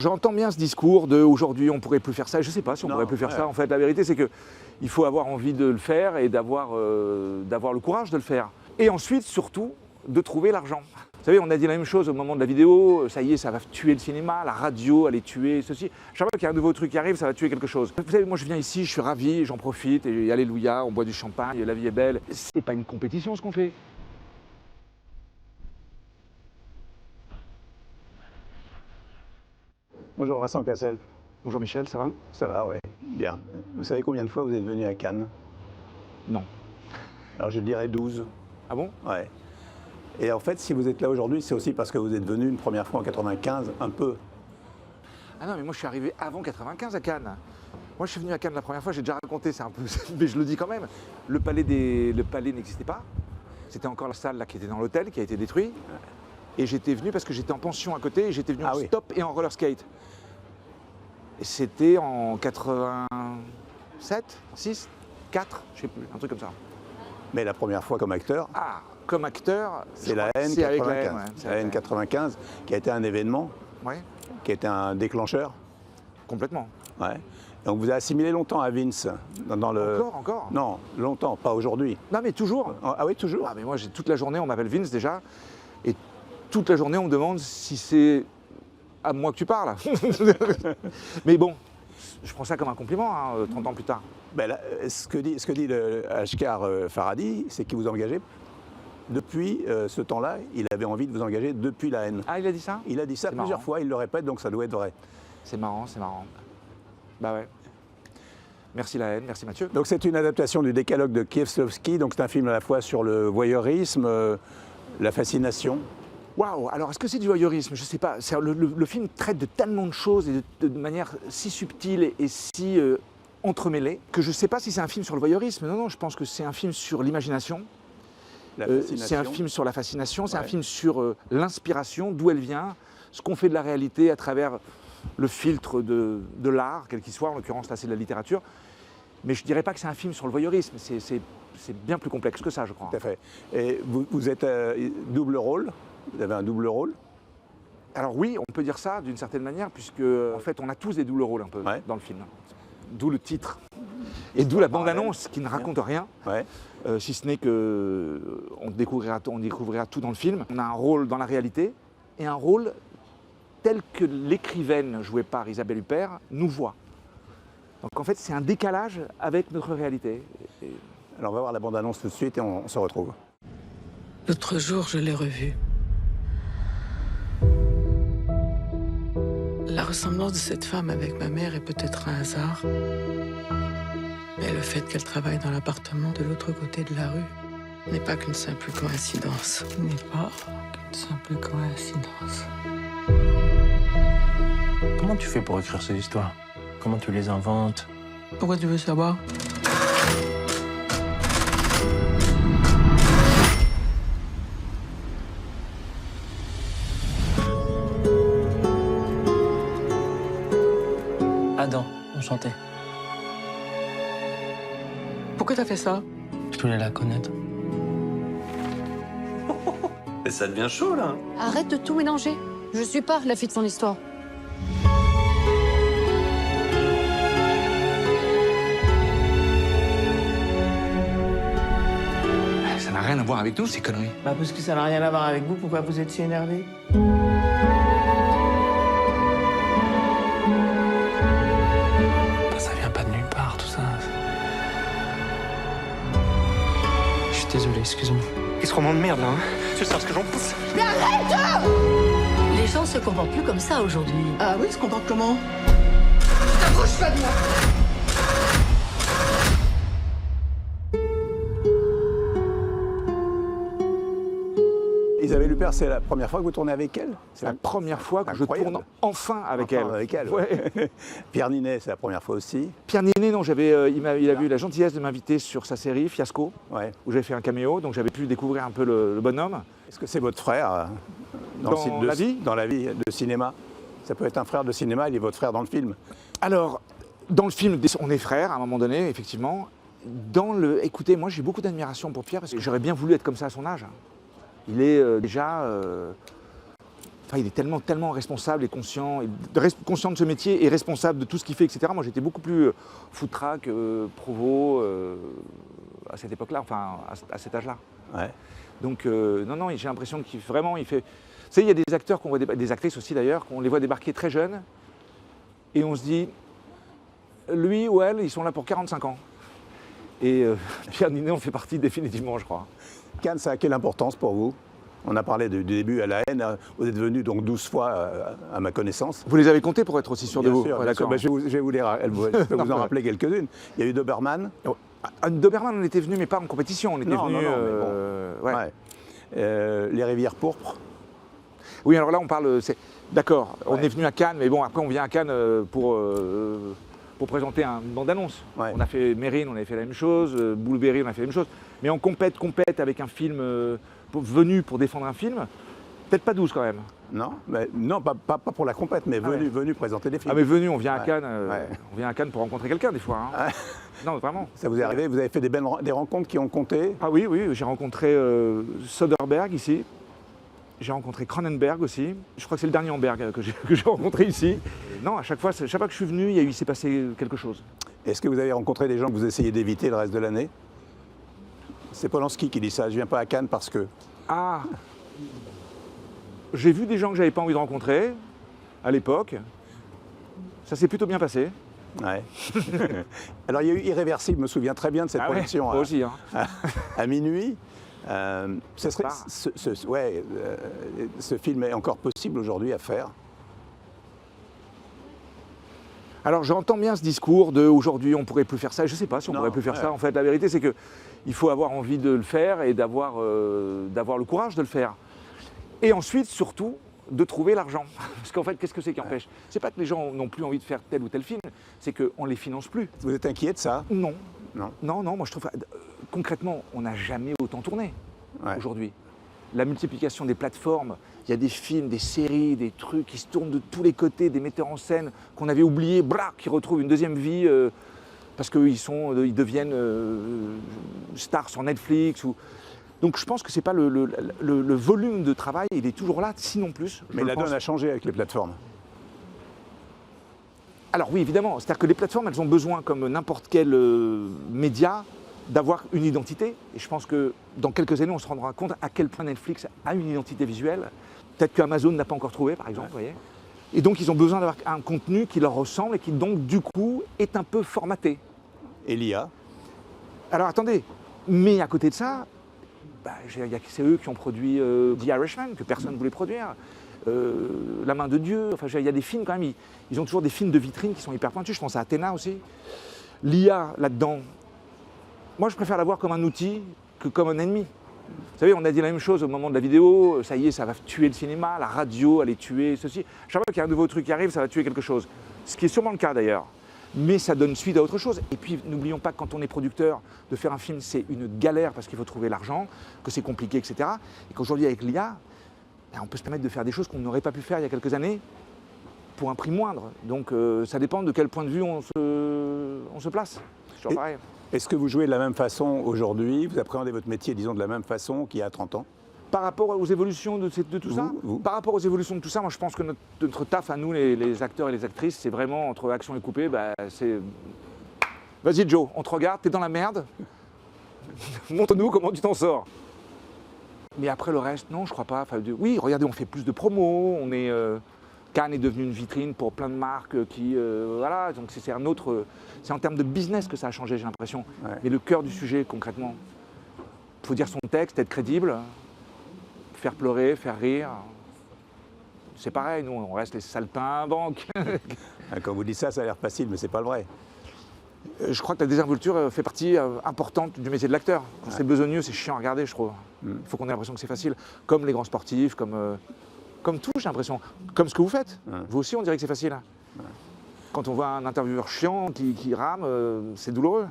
J'entends bien ce discours de aujourd'hui on pourrait plus faire ça. Je sais pas si on pourrait plus faire ça. En fait, la vérité c'est que il faut avoir envie de le faire et d'avoir le courage de le faire. Et ensuite, surtout, de trouver l'argent. Vous savez, on a dit la même chose au moment de la vidéo. Ça y est, ça va tuer le cinéma, la radio allait tuer ceci. Chaque fois qu'il y a un nouveau truc qui arrive, ça va tuer quelque chose. Vous savez, moi je viens ici, je suis ravi, j'en profite et alléluia, on boit du champagne, la vie est belle. C'est pas une compétition ce qu'on fait. Bonjour Vincent Cassel. Bonjour Michel, ça va? Ça va, ouais. Bien. Vous savez combien de fois vous êtes venu à Cannes? Non. Alors je dirais 12. Ah bon? Ouais. Et en fait, si vous êtes là aujourd'hui, c'est aussi parce que vous êtes venu une première fois en 95, un peu. Ah non, mais moi je suis arrivé avant 95 à Cannes. Moi je suis venu à Cannes la première fois, j'ai déjà raconté, c'est un peu, mais je le dis quand même. Le palais n'existait pas. C'était encore la salle là, qui était dans l'hôtel, qui a été détruit. Et j'étais venu parce que j'étais en pension à côté et j'étais venu en stop et en roller skate. Et c'était en 87, 6, 4, je sais plus, un truc comme ça. Mais la première fois comme acteur, Ah, comme acteur, c'est la Haine 95. La Haine 95, qui a été un événement, qui a été un déclencheur. Complètement. Ouais. Donc vous avez assimilé longtemps à Vince dans le... Encore? Non, longtemps, pas aujourd'hui. Non mais toujours. Ah oui, toujours? Ah mais moi toute la journée on m'appelle Vince déjà. Et toute la journée on me demande si c'est à moi que tu parles. Mais bon, je prends ça comme un compliment, 30 ans plus tard. Ben là, ce que dit le Ashkar Farhadi, c'est qu'il vous engageait depuis ce temps-là. Il avait envie de vous engager depuis la Haine. Ah, il a dit ça? Il a dit ça plusieurs fois, il le répète, donc ça doit être vrai. C'est marrant, c'est marrant. Bah ouais. Merci la Haine, merci Mathieu. Donc c'est une adaptation du Décalogue de Kieslowski, donc c'est un film à la fois sur le voyeurisme, la fascination. Waouh, alors est-ce que c'est du voyeurisme? Je sais pas. Le film traite de tellement de choses et de manière si subtile et si entremêlée que je ne sais pas si c'est un film sur le voyeurisme. Non, non, je pense que c'est un film sur l'imagination. C'est un film sur la fascination, c'est un film sur l'inspiration, d'où elle vient, ce qu'on fait de la réalité à travers le filtre de l'art, quel qu'il soit, en l'occurrence là c'est de la littérature. Mais je ne dirais pas que c'est un film sur le voyeurisme, c'est bien plus complexe que ça, je crois. Tout à fait. Et vous êtes double rôle? Vous avez un double rôle? Alors oui, on peut dire ça d'une certaine manière, puisque en fait on a tous des doubles rôles un peu dans le film. D'où le titre. Et d'où la bande-annonce qui ne raconte rien, si ce n'est qu'on découvrira tout dans le film. On a un rôle dans la réalité et un rôle tel que l'écrivaine jouée par Isabelle Huppert nous voit. Donc en fait c'est un décalage avec notre réalité. Alors on va voir la bande-annonce tout de suite et on se retrouve. L'autre jour, je l'ai revue. La ressemblance de cette femme avec ma mère est peut-être un hasard. Mais le fait qu'elle travaille dans l'appartement de l'autre côté de la rue n'est pas qu'une simple coïncidence. N'est pas qu'une simple coïncidence. Comment tu fais pour écrire ces histoires? Comment tu les inventes? Pourquoi tu veux savoir? Adam, enchanté. Pourquoi t'as fait ça? Je voulais la connaître. Mais ça devient chaud, là. Arrête de tout mélanger. Je suis pas la fille de son histoire. Ça n'a rien à voir avec nous, ces conneries. Bah parce que ça n'a rien à voir avec vous, pourquoi vous êtes si énervé? Ça vient pas de nulle part, tout ça. Je suis désolé, excuse-moi. Qu'est-ce qu'on m'emmerde, là, hein? Tu sais ce que j'en pense? Mais arrête! Les gens se comportent plus comme ça aujourd'hui. Ah oui, se comporte comment? T'approches pas de moi! Isabelle Huppert, c'est la première fois que vous tournez avec elle? C'est la première fois que je tourne enfin avec elle. Ouais. Pierre Ninet, c'est la première fois aussi. Pierre Ninet, non, il avait eu la gentillesse de m'inviter sur sa série Fiasco, où j'avais fait un caméo, donc j'avais pu découvrir un peu le bonhomme. Est-ce que c'est votre frère dans la vie? Dans la vie de cinéma. Ça peut être un frère de cinéma, il est votre frère dans le film. Alors, dans le film, on est frères à un moment donné, effectivement. Écoutez, moi j'ai beaucoup d'admiration pour Pierre parce que j'aurais bien voulu être comme ça à son âge. Il est déjà Enfin, il est tellement responsable et conscient, conscient de ce métier et responsable de tout ce qu'il fait, etc. Moi, j'étais beaucoup plus food truck, provo, à cette époque-là, enfin, à cet âge-là. Ouais. Donc, non, j'ai l'impression qu'il vraiment, il fait... Tu sais, il y a des acteurs, qu'on voit des actrices aussi d'ailleurs, qu'on les voit débarquer très jeunes, et on se dit, lui ou elle, ils sont là pour 45 ans. Et Pierre Ninet en fait partie définitivement, je crois. Cannes, ça a quelle importance pour vous? On a parlé du début à la haine, vous êtes venu donc 12 fois à ma connaissance. Vous les avez comptés pour être aussi sûr de vous? Bien sûr, Ouais, bien sûr. d'accord. Ben, je vais vous les je peux vous en rappeler quelques-unes. Il y a eu Doberman. Doberman, on était venu, mais pas en compétition, on était Non, venu... non, mais bon. ouais. Ouais. Les Rivières pourpres. Oui, alors là, on parle... D'accord, on Ouais. est venu à Cannes, mais bon, après, on vient à Cannes pour présenter une bande-annonce. Ouais. On a fait Mérine, on avait fait la même chose, Blueberry, on a fait la même chose. Mais on compète avec un film venu pour défendre un film, peut-être pas 12 quand même. Non, mais, non pas pour la compète, mais Ah ouais. venu présenter des films. Ah mais venu, on vient à Ouais. Cannes, Ouais. on vient à Cannes pour rencontrer quelqu'un des fois. Hein. Ouais. Non, vraiment. Ça vous est arrivé? Vous avez fait des rencontres qui ont compté? Ah oui, j'ai rencontré Soderbergh ici. J'ai rencontré Cronenberg aussi. Je crois que c'est le dernier Amberg que j'ai rencontré ici. Non, à chaque fois que je suis venu, il s'est passé quelque chose. Est-ce que vous avez rencontré des gens que vous essayez d'éviter le reste de l'année? C'est Polanski qui dit ça, je viens pas à Cannes parce que... Ah, j'ai vu des gens que j'avais pas envie de rencontrer à l'époque. Ça s'est plutôt bien passé. Ouais. Alors il y a eu Irréversible, je me souviens très bien de cette Ah ouais, production moi aussi. Hein. à minuit. Ce Bah. film est encore possible aujourd'hui à faire. Alors j'entends bien ce discours de aujourd'hui on pourrait plus faire ça. Je sais pas si on Non, pourrait plus faire ouais. ça. En fait, la vérité c'est que il faut avoir envie de le faire et d'avoir le courage de le faire. Et ensuite, surtout, de trouver l'argent. Parce qu'en fait, qu'est-ce que c'est qui empêche? C'est pas que les gens n'ont plus envie de faire tel ou tel film, c'est qu'on ne les finance plus. Vous êtes inquiet de ça? Non. Non. Non, moi je trouve... concrètement, on n'a jamais autant tourné Ouais. aujourd'hui. La multiplication des plateformes, il y a des films, des séries, des trucs qui se tournent de tous les côtés, des metteurs en scène qu'on avait oubliés, qui retrouvent une deuxième vie parce qu'ils deviennent stars sur Netflix. Donc je pense que c'est pas le volume de travail, il est toujours là, sinon plus. Mais la donne a changé avec les plateformes. Alors oui, évidemment, c'est-à-dire que les plateformes, elles ont besoin, comme n'importe quel média, d'avoir une identité. Et je pense que dans quelques années, on se rendra compte à quel point Netflix a une identité visuelle. Peut-être qu'Amazon n'a pas encore trouvé, par exemple, vous voyez. Et donc, ils ont besoin d'avoir un contenu qui leur ressemble et qui, donc, du coup, est un peu formaté. Et l'IA? Alors, attendez, mais à côté de ça, c'est eux qui ont produit The Irishman, que personne ne voulait produire. La main de Dieu, enfin il y a des films quand même, ils ont toujours des films de vitrine qui sont hyper pointus, je pense à Athéna aussi. L'IA là-dedans, moi je préfère la voir comme un outil que comme un ennemi. Vous savez, on a dit la même chose au moment de la vidéo, ça y est, ça va tuer le cinéma, la radio allait tuer ceci. Chaque fois qu'il y a un nouveau truc qui arrive, ça va tuer quelque chose. Ce qui est sûrement le cas d'ailleurs. Mais ça donne suite à autre chose. Et puis n'oublions pas que quand on est producteur, de faire un film c'est une galère parce qu'il faut trouver l'argent, que c'est compliqué, etc. Et qu'aujourd'hui avec l'IA, on peut se permettre de faire des choses qu'on n'aurait pas pu faire il y a quelques années pour un prix moindre. Donc ça dépend de quel point de vue on se place. C'est toujours pareil. Est-ce que vous jouez de la même façon aujourd'hui? Vous appréhendez votre métier, disons, de la même façon qu'il y a 30 ans? Par rapport aux évolutions de tout ça, par rapport aux évolutions de tout ça, moi je pense que notre taf à nous, les acteurs et les actrices, c'est vraiment entre action et coupé, c'est... Vas-y Joe, on te regarde, t'es dans la merde, montre-nous comment tu t'en sors. Mais après le reste, non, je crois pas. Enfin, oui, regardez, on fait plus de promos, on est... Cannes est devenu une vitrine pour plein de marques qui... voilà, donc c'est un autre... C'est en termes de business que ça a changé, j'ai l'impression. Ouais. Mais le cœur du sujet, concrètement, il faut dire son texte, être crédible, faire pleurer, faire rire. C'est pareil, nous, on reste les saltimbanques. Quand vous dites ça, ça a l'air facile, mais c'est pas le vrai. Je crois que la désinvolture fait partie importante du métier de l'acteur. Quand c'est besogneux, c'est chiant à regarder, je trouve. Il faut qu'on ait l'impression que c'est facile. Comme les grands sportifs, comme tout, j'ai l'impression. Comme ce que vous faites. Vous aussi, on dirait que c'est facile. Quand on voit un intervieweur chiant qui rame, c'est douloureux.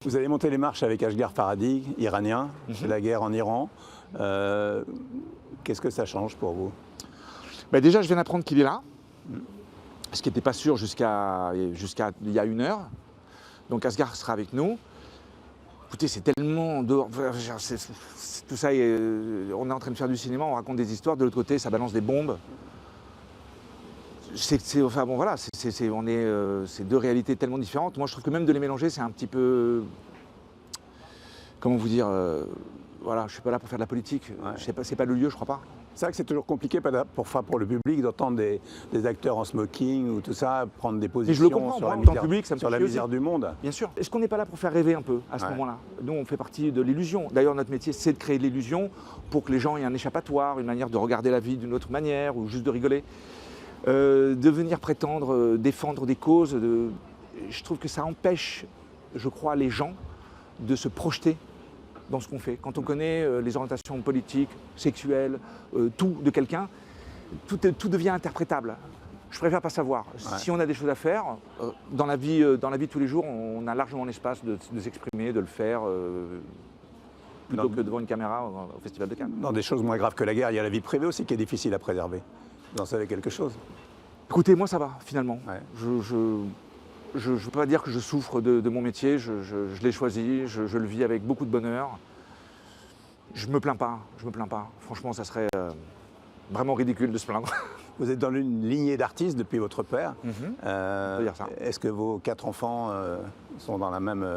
Vous allez monter les marches avec Asghar Farhadi, iranien, c'est la guerre en Iran. Qu'est-ce que ça change pour vous? Déjà, je viens d'apprendre qu'il est là, ce qui n'était pas sûr jusqu'à il y a 1 heure. Donc Asghar sera avec nous. Écoutez, c'est tellement dehors. Tout ça, on est en train de faire du cinéma, on raconte des histoires. De l'autre côté, ça balance des bombes. Enfin bon, voilà, c'est deux réalités tellement différentes. Moi, je trouve que même de les mélanger, c'est un petit peu. Comment vous dire voilà, je suis pas là pour faire de la politique. Ouais. Je sais pas, c'est pas le lieu, je crois pas. C'est vrai que c'est toujours compliqué pour le public d'entendre des acteurs en smoking ou tout ça prendre des Mais je positions le comprends, sur moi, la en tant que misère, public, ça me sur fait la chier misère aussi. du monde. Bien sûr. Est-ce qu'on n'est pas là pour faire rêver un peu à ce Ouais. moment-là? Nous, on fait partie de l'illusion. D'ailleurs, notre métier, c'est de créer de l'illusion pour que les gens aient un échappatoire, une manière de regarder la vie d'une autre manière ou juste de rigoler. De venir prétendre défendre des causes, je trouve que ça empêche, je crois, les gens de se projeter dans ce qu'on fait. Quand on connaît les orientations politiques, sexuelles, tout de quelqu'un, tout devient interprétable. Je préfère pas savoir. Ouais. Si on a des choses à faire, dans la vie de tous les jours, on a largement l'espace de s'exprimer, de le faire, plutôt que devant une caméra au Festival de Cannes. Dans des choses moins graves que la guerre, il y a la vie privée aussi qui est difficile à préserver. Vous en savez quelque chose? Écoutez, moi ça va, finalement. Ouais. Je ne veux pas dire que je souffre de mon métier, je l'ai choisi, je le vis avec beaucoup de bonheur. Je me plains pas. Franchement, ça serait vraiment ridicule de se plaindre. Vous êtes dans une lignée d'artistes depuis votre père. On peut dire ça. Est-ce que vos 4 enfants sont dans la même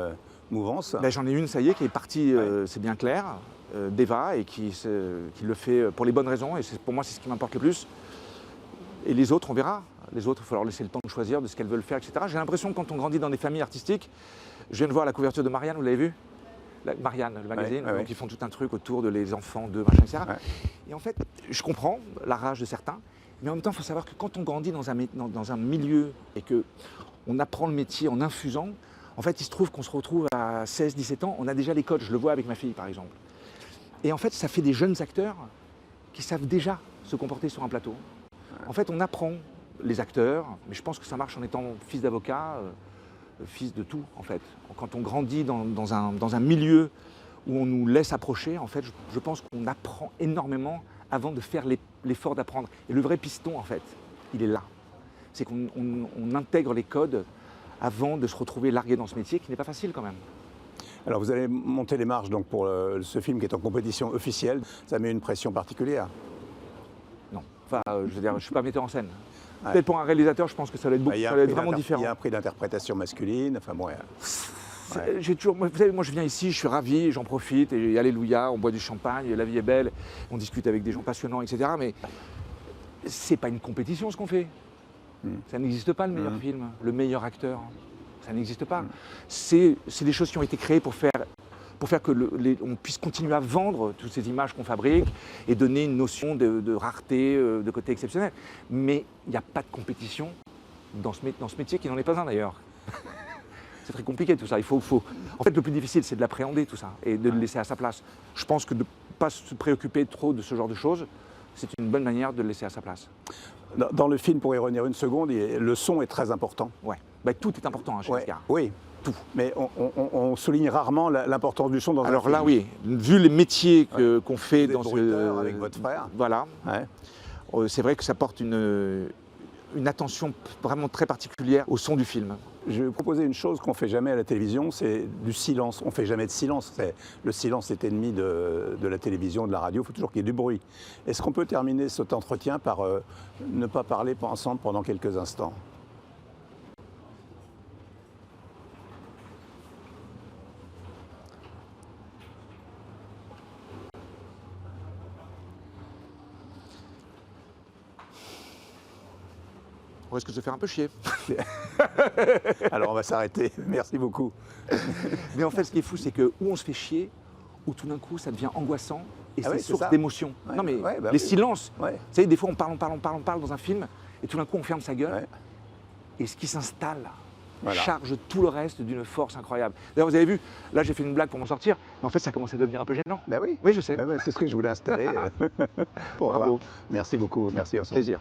mouvance? Ben, j'en ai une, ça y est, qui est partie, c'est bien clair, d'Eva, et qui le fait pour les bonnes raisons, et pour moi c'est ce qui m'importe le plus. Et les autres, on verra. Les autres, il faut leur laisser le temps de choisir de ce qu'elles veulent faire, etc. J'ai l'impression que quand on grandit dans des familles artistiques, je viens de voir la couverture de Marianne, vous l'avez vu? Marianne, le magazine, Ouais. donc ils font tout un truc autour de les enfants, de machin, etc. Ouais. Et en fait, je comprends la rage de certains, mais en même temps, il faut savoir que quand on grandit dans un milieu et qu'on apprend le métier en infusant, en fait, il se trouve qu'on se retrouve à 16, 17 ans, on a déjà les codes, je le vois avec ma fille par exemple. Et en fait, ça fait des jeunes acteurs qui savent déjà se comporter sur un plateau. En fait, on apprend les acteurs, mais je pense que ça marche en étant fils d'avocat, fils de tout, en fait. Quand on grandit dans un milieu où on nous laisse approcher, en fait, je pense qu'on apprend énormément avant de faire l'effort d'apprendre. Et le vrai piston, en fait, il est là. C'est qu'on intègre les codes avant de se retrouver largué dans ce métier qui n'est pas facile quand même. Alors vous allez monter les marches donc, pour ce film qui est en compétition officielle. Ça met une pression particulière? Non, enfin, je veux dire, je ne suis pas metteur en scène. Ouais. Peut-être pour un réalisateur, je pense que ça va être, beaucoup, ça va être vraiment différent. Il y a un prix d'interprétation masculine. Enfin, bon, J'ai toujours, vous savez, moi je viens ici, je suis ravi, j'en profite, et alléluia, on boit du champagne, et la vie est belle, on discute avec des gens passionnants, etc. Mais c'est pas une compétition ce qu'on fait. Ça n'existe pas le meilleur film, le meilleur acteur. Ça n'existe pas. C'est des choses qui ont été créées pour faire que on puisse continuer à vendre toutes ces images qu'on fabrique et donner une notion de rareté, de côté exceptionnel. Mais il n'y a pas de compétition dans ce métier qui n'en est pas un d'ailleurs. C'est très compliqué tout ça. En fait, le plus difficile, c'est de l'appréhender tout ça et de le laisser à sa place. Je pense que de ne pas se préoccuper trop de ce genre de choses, c'est une bonne manière de le laisser à sa place. Dans le film, pour y revenir une seconde, le son est très important. Ouais. Bah, tout est important chez Asghar. Oui, tout. Mais on souligne rarement l'importance du son dans un film. Alors là, oui, vu les métiers qu'on fait Vous êtes dans bruiteur avec votre frère. Voilà. Ouais. C'est vrai que ça porte une attention vraiment très particulière au son du film. Je vais vous proposer une chose qu'on ne fait jamais à la télévision, c'est du silence. On ne fait jamais de silence. Le silence est ennemi de la télévision, de la radio. Il faut toujours qu'il y ait du bruit. Est-ce qu'on peut terminer cet entretien par ne pas parler ensemble pendant quelques instants ? On risque de se faire un peu chier. Alors on va s'arrêter. Merci beaucoup. Mais en fait, ce qui est fou, c'est que où on se fait chier, où tout d'un coup ça devient angoissant et c'est source ça. d'émotion. Ouais. Non mais Ouais, bah les oui. silences. Ouais. Vous savez, des fois on parle dans un film et tout d'un coup on ferme sa gueule Ouais. et ce qui s'installe Voilà. charge tout le reste d'une force incroyable. D'ailleurs, vous avez vu, là j'ai fait une blague pour m'en sortir, mais en fait ça commence à devenir un peu gênant. Ben oui. Oui, je sais. Ben ouais, c'est ce que je voulais installer. Bravo. Merci beaucoup. Merci. Plaisir.